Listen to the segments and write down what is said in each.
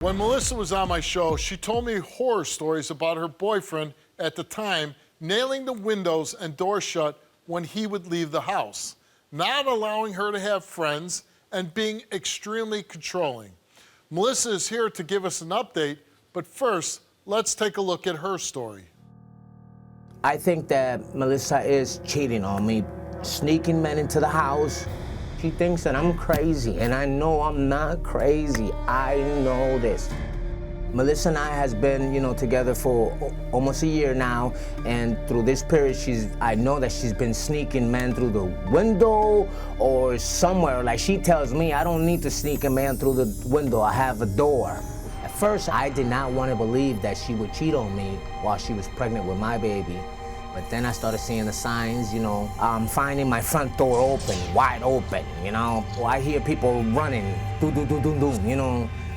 When Melissa was on my show, she told me horror stories about her boyfriend at the time nailing the windows and doors shut when he would leave the house, not allowing her to have friends, and being extremely controlling. Melissa is here to give us an update, but first, let's take a look at her story. I think that Melissa is cheating on me, sneaking men into the house. She thinks that I'm crazy, and I know I'm not crazy. I know this. Melissa and I has been, together for almost a year now, and through this period, I know that she's been sneaking men through the window or somewhere. Like, she tells me, I don't need to sneak a man through the window, I have a door. At first, I did not want to believe that she would cheat on me while she was pregnant with my baby. But then I started seeing the signs, I'm finding my front door open, wide open, Well, I hear people running,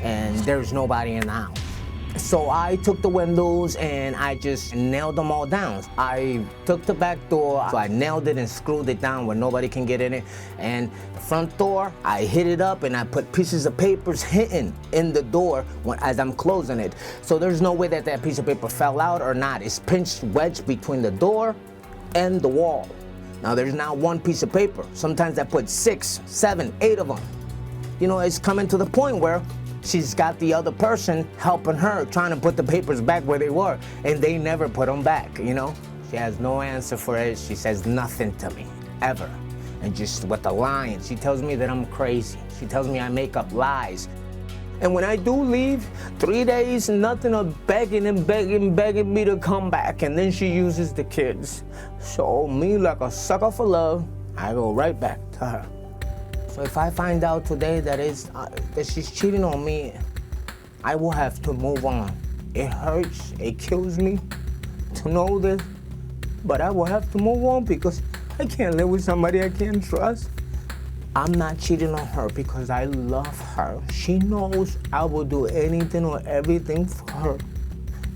and there's nobody in the house. So I took the windows and I just nailed them all down. I took the back door, so I nailed it and screwed it down where nobody can get in it. And the front door, I hit it up and I put pieces of papers hidden in the door as I'm closing it. So there's no way that piece of paper fell out or not. It's pinched wedged between the door and the wall. Now there's not one piece of paper. Sometimes I put 6, 7, 8 of them. It's coming to the point where she's got the other person helping her, trying to put the papers back where they were, and they never put them back, She has no answer for it. She says nothing to me, ever. And just with the lying, she tells me that I'm crazy. She tells me I make up lies. And when I do leave, 3 days, nothing of begging and begging me to come back. And then she uses the kids. So me, like a sucker for love, I go right back to her. So if I find out today that she's cheating on me, I will have to move on. It hurts, it kills me to know this, but I will have to move on because I can't live with somebody I can't trust. I'm not cheating on her because I love her. She knows I will do anything or everything for her.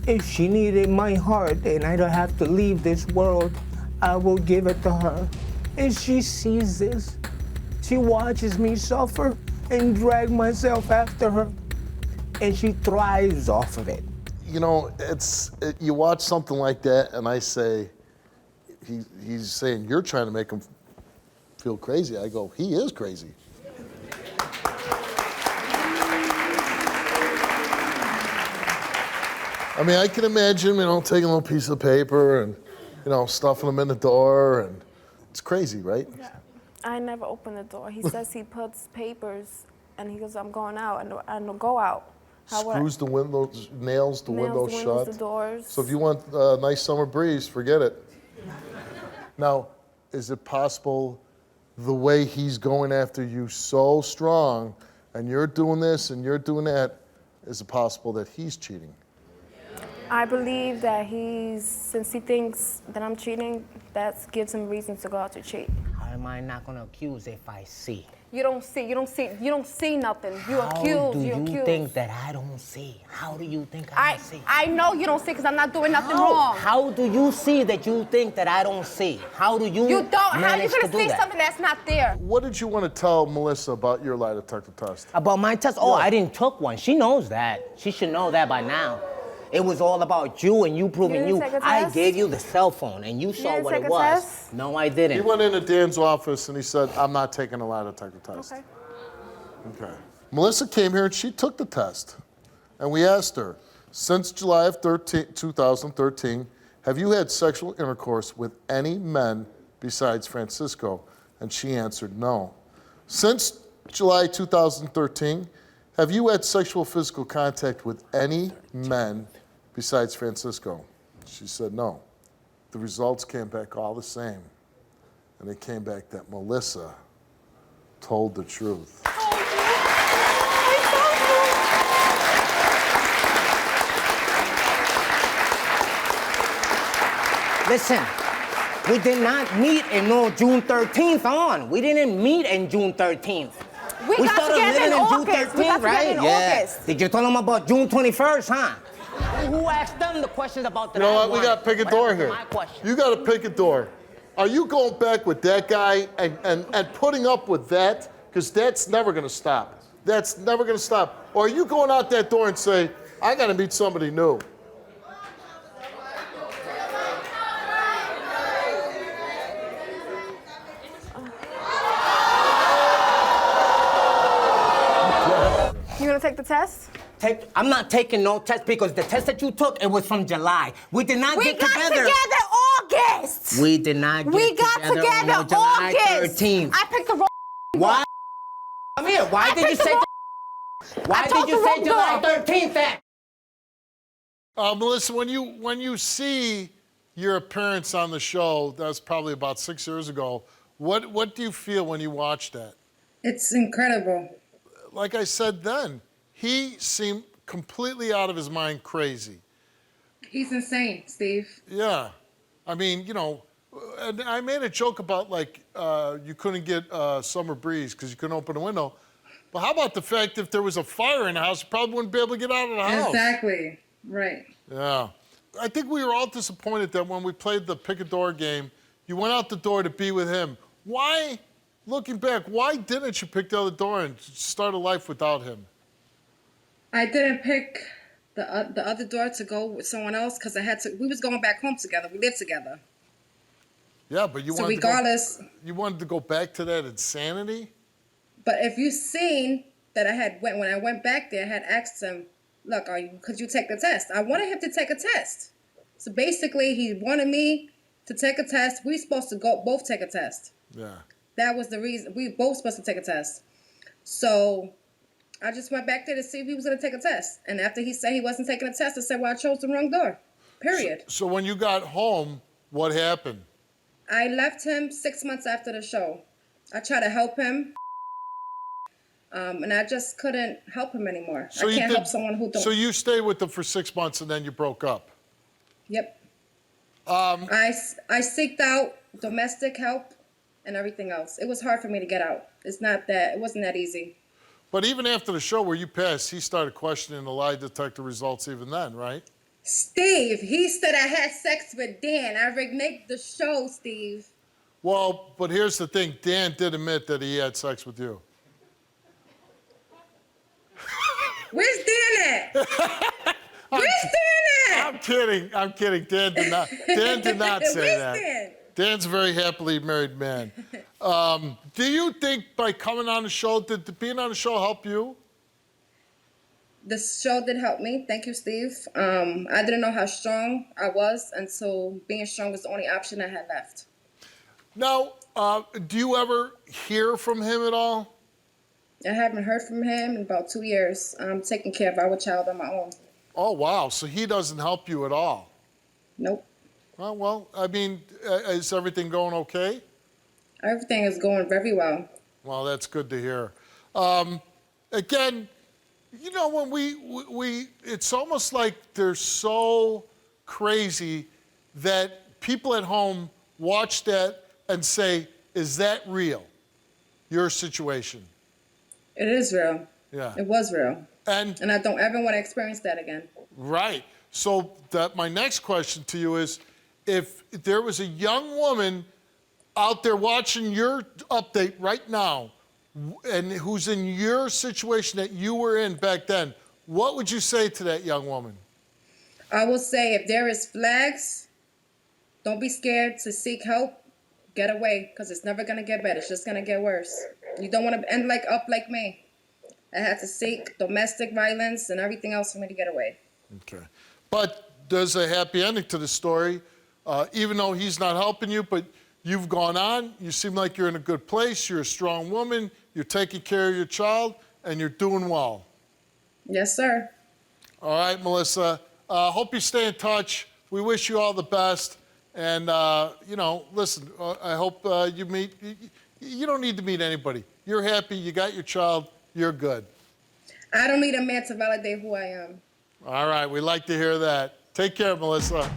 If she needed my heart and I don't have to leave this world, I will give it to her. And she sees this. She watches me suffer and drag myself after her, and she thrives off of it. You watch something like that, and I say, he's saying, you're trying to make him feel crazy. I go, he is crazy. I mean, I can imagine, taking a little piece of paper and, stuffing them in the door, and it's crazy, right? Yeah. I never open the door. He says he puts papers, and he goes, I'm going out, and go out. Screws the windows, nails the windows shut. The doors. So if you want a nice summer breeze, forget it. Now, is it possible the way he's going after you so strong, and you're doing this and you're doing that, is it possible that he's cheating? I believe that since he thinks that I'm cheating, that gives him reason to go out to cheat. How am I not gonna accuse if I see? You don't see nothing. You How do you think that I don't see? How do you think I don't see? I know you don't see because I'm not doing nothing wrong. How do you see that you think that I don't see? How do you You don't. How are you gonna see something that's not there? What did you want to tell Melissa about your lie detector test? About my test? Oh, I didn't took one. She knows that. She should know that by now. It was all about you and you proving you. I gave you the cell phone and you saw what it was. Test? No, I didn't. He went into Dan's office and he said, I'm not taking a lie detector test. Okay. Melissa came here and she took the test. And we asked her, since July of 2013, have you had sexual intercourse with any men besides Francisco? And she answered no. Since July 2013, have you had sexual physical contact with any men besides Francisco? She said no. The results came back all the same. And it came back that Melissa told the truth. Listen, we did not meet in June 13th on. We didn't meet in June 13th. We got together in August. June 13th, right? August. Did you tell them about June 21st, huh? Who asked them the questions about the You know what? We got to pick a door here. You got to pick a door. Are you going back with that guy and putting up with that? Because that's never going to stop. That's never going to stop. Or are you going out that door and say, I got to meet somebody new? You gonna take the test? I'm not taking no test because the test that you took, it was from July. We did not get together. We got together August. We did not get We got together on July August. 13th. I picked the wrong. Why? Come here. Why did you say? Why did you say July 13th then? Melissa, when you see your appearance on the show, that was probably about 6 years ago. What do you feel when you watch that? It's incredible. Like I said then, he seemed completely out of his mind crazy. He's insane, Steve. Yeah. I mean, you know, and I made a joke about like you couldn't get summer breeze because you couldn't open a window. But how about the fact if there was a fire in the house, you probably wouldn't be able to get out of the house. Exactly. Right. Yeah. I think we were all disappointed that when we played the pick a door game, you went out the door to be with him. Why, looking back, why didn't you pick the other door and start a life without him? I didn't pick the other door to go with someone else because I had to. We was going back home together. We lived together. Yeah, but you So wanted regardless, you wanted to go back to that insanity? but if you seen that I had when I went back there, I had asked him, "Look, could you take the test?" I wanted him to take a test. So basically, he wanted me to take a test. We were supposed to go both take a test. Yeah. That was the reason. We were both supposed to take a test. So I just went back there to see if he was going to take a test. And after he said he wasn't taking a test, I said, well, I chose the wrong door, period. So when you got home, what happened? I left him 6 months after the show. I tried to help him, and I just couldn't help him anymore. So I can't help someone who don't. So you stayed with them for 6 months and then you broke up? Yep. I seeked out domestic help and everything else. It was hard for me to get out. It wasn't that easy. But even after the show where you passed, he started questioning the lie detector results even then, right? Steve, he said I had sex with Dan. I reneged the show, Steve. Well, but here's the thing. Dan did admit that he had sex with you. Where's Dan at? Where's Dan at? I'm kidding. Dan did not say Where's that. Dan? Dan's a very happily married man. Do you think by coming on the show, did being on the show help you? The show did help me. Thank you, Steve. I didn't know how strong I was, and so being strong was the only option I had left. Now, do you ever hear from him at all? I haven't heard from him in about 2 years. I'm taking care of our child on my own. Oh, wow. So he doesn't help you at all? Nope. Well, I mean, is everything going okay? Everything is going very well. Well, that's good to hear. Again, you know, when we it's almost like they're so crazy that people at home watch that and say, is that real, your situation? It is real. Yeah. It was real. And I don't ever want to experience that again. right. So my next question to you is, if there was a young woman out there watching your update right now and who's in your situation that you were in back then, what would you say to that young woman? I will say if there is flags, don't be scared to seek help. Get away, because it's never going to get better. It's just going to get worse. You don't want to end up like me. I had to seek domestic violence and everything else for me to get away. Okay. But there's a happy ending to the story. Even though he's not helping you, but you've gone on. You seem like you're in a good place. You're a strong woman. You're taking care of your child, and you're doing well. Yes, sir. All right, Melissa. Hope you stay in touch. We wish you all the best. And, you know, listen, I hope you meet, you don't need to meet anybody. You're happy, you got your child, you're good. I don't need a man to validate who I am. All right, we like to hear that. Take care, Melissa.